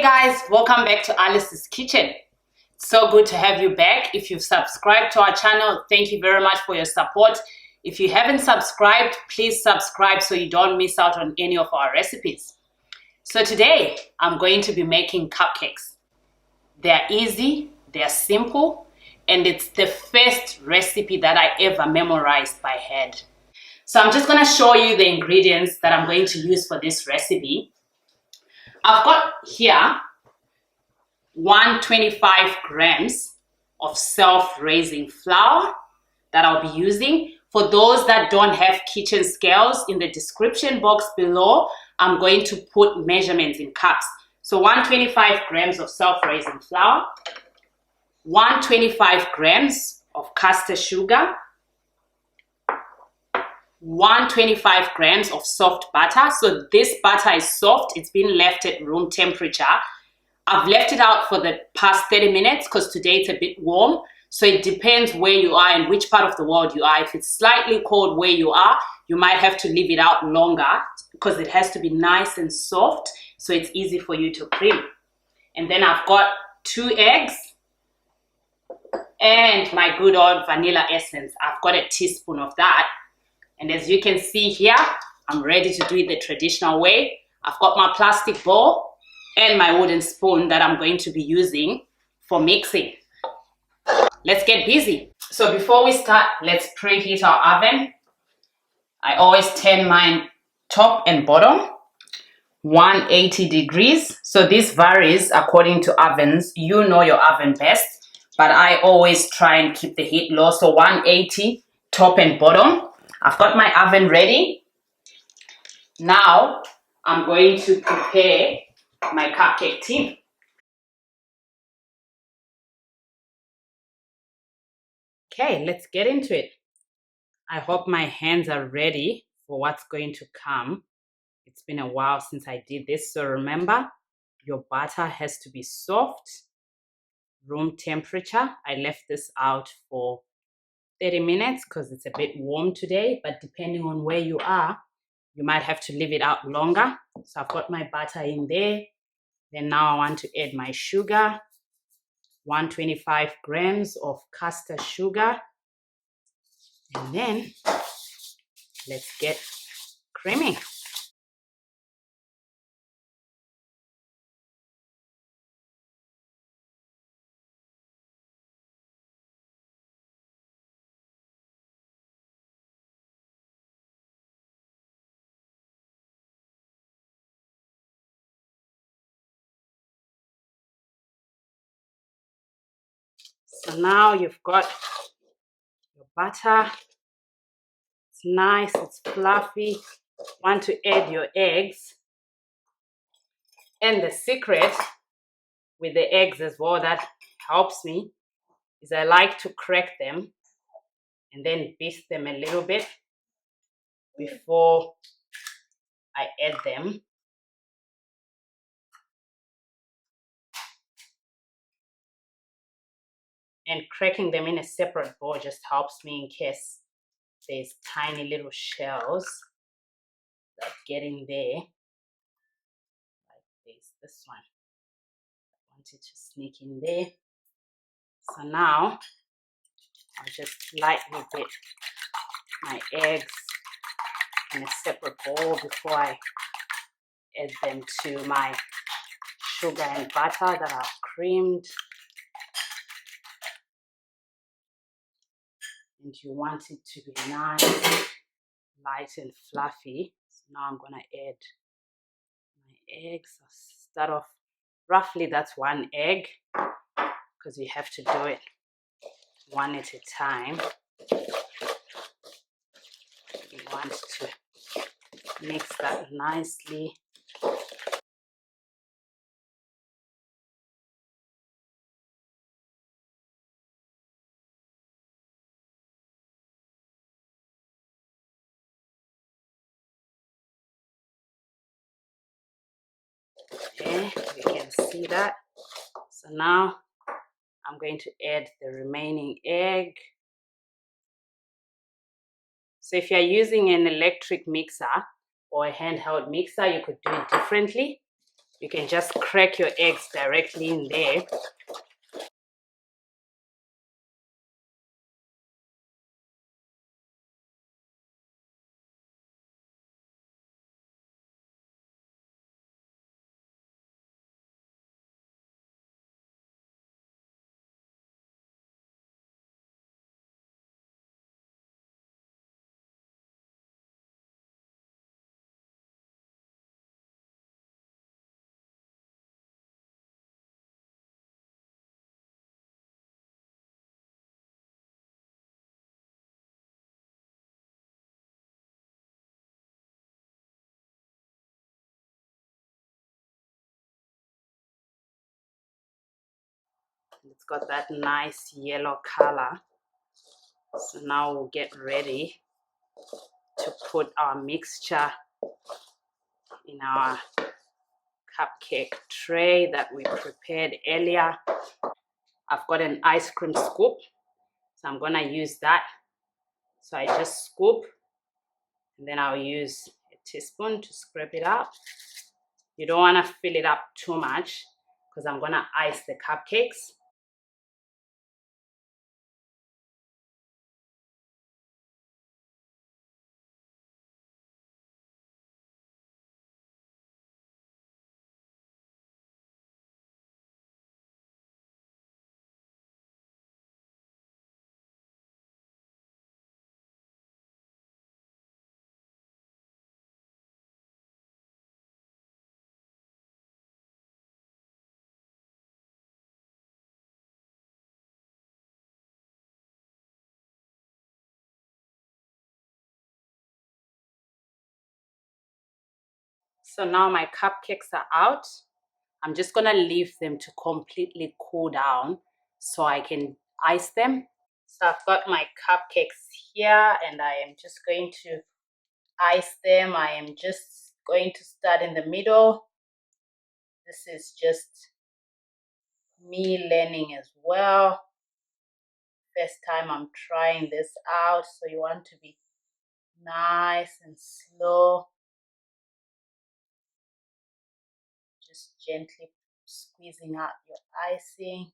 Hey guys, welcome back to Alice's Kitchen. So good to have you back. If you've subscribed to our channel, thank you very much for your support. If you haven't subscribed, please subscribe so you don't miss out on any of our recipes. So today, I'm going to be making cupcakes. They're easy, they're simple, and it's the first recipe that I ever memorized by head. So I'm just going to show you the ingredients that I'm going to use for this recipe. I've got here 125 grams of self-raising flour that I'll be using. For those that don't have kitchen scales, in the description box below, I'm going to put measurements in cups. So 125 grams of self-raising flour, 125 grams of caster sugar, 125 grams of soft butter. So this butter is soft. It's been left at room temperature. I've left it out for the past 30 minutes because today it's a bit warm. So it depends where you are and which part of the world you are. If it's slightly cold where you are, you might have to leave it out longer because it has to be nice and soft so it's easy for you to cream. And then I've got 2 eggs and my good old vanilla essence. I've got a teaspoon of that. And as you can see here, I'm ready to do it the traditional way. I've got my plastic bowl and my wooden spoon that I'm going to be using for mixing. Let's get busy. So before we start, let's preheat our oven. I always turn mine top and bottom, 180 degrees. So this varies according to ovens. You know your oven best, but I always try and keep the heat low. So 180 top and bottom. I've got my oven ready. Now I'm going to prepare my cupcake tin. Okay, let's get into it. I hope my hands are ready for what's going to come. It's been a while since I did this, so remember, your butter has to be soft, room temperature. I left this out for 30 minutes because it's a bit warm today, but depending on where you are, you might have to leave it out longer. So I've got my butter in there. Then now I want to add my sugar, 125 grams of caster sugar. And then let's get creaming. So now you've got your butter. It's nice, it's fluffy. Want to add your eggs. And the secret with the eggs as well that helps me is I like to crack them and then beat them a little bit before I add them. And cracking them in a separate bowl just helps me in case there's tiny little shells that get in there. Like there's this one. I want it to sneak in there. So now I'll just lightly dip my eggs in a separate bowl before I add them to my sugar and butter that I've creamed. And you want it to be nice, light and fluffy. So now I'm going to add my eggs. I'll start off roughly, that's 1 egg because you have to do it one at a time. You want to mix that nicely. Okay, you can see that. So now I'm going to add the remaining egg. So if you're using an electric mixer or a handheld mixer, you could do it differently. You can just crack your eggs directly in there. It's got that nice yellow color. So now we'll get ready to put our mixture in our cupcake tray that we prepared earlier. I've got an ice cream scoop, so I'm gonna use that. So I just scoop, and then I'll use a teaspoon to scrape it up. You don't wanna fill it up too much because I'm gonna ice the cupcakes. So now my cupcakes are out. I'm just gonna leave them to completely cool down so I can ice them. So I've got my cupcakes here and I am just going to ice them. I am just going to start in the middle. This is just me learning as well. First time I'm trying this out, so you want to be nice and slow. Just gently squeezing out your icing.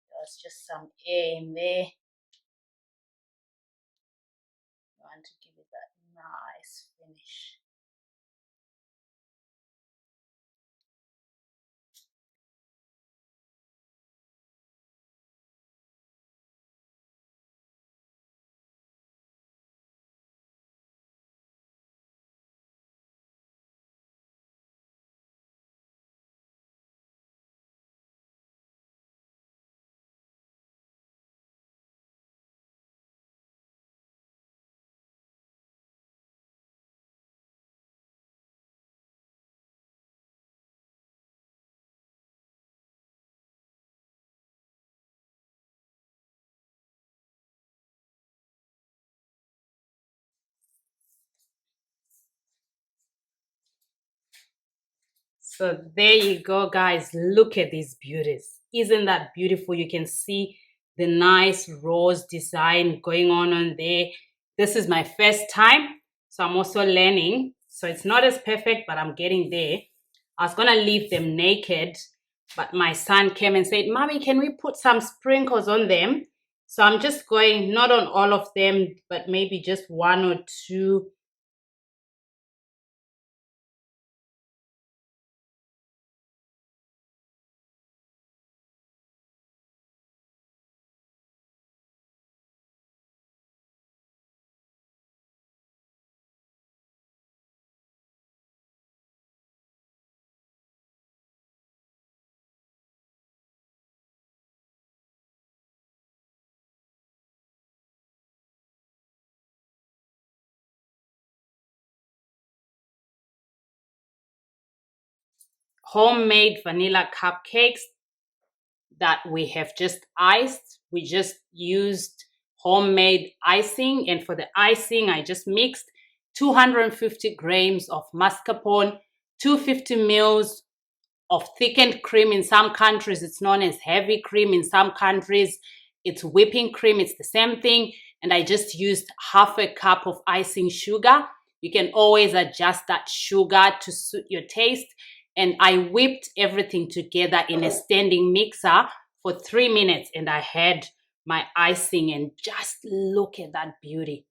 There's just some air in there. You want to give it that nice finish. So there you go, guys. Look at these beauties. Isn't that beautiful? You can see the nice rose design going on there. This is my first time, so I'm also learning. So it's not as perfect, but I'm getting there. I was gonna leave them naked, but my son came and said, "Mommy, can we put some sprinkles on them?" So I'm just going, not on all of them, but maybe just one or two. Homemade vanilla cupcakes that we have just iced. We just used homemade icing, and for the icing I just mixed 250 grams of mascarpone, 250 mils of thickened cream. In some countries it's known as heavy cream, in some countries it's whipping cream, it's the same thing. And I just used half a cup of icing sugar. You can always adjust that sugar to suit your taste. And I whipped everything together in a standing mixer for 3 minutes, and I had my icing, and just look at that beauty.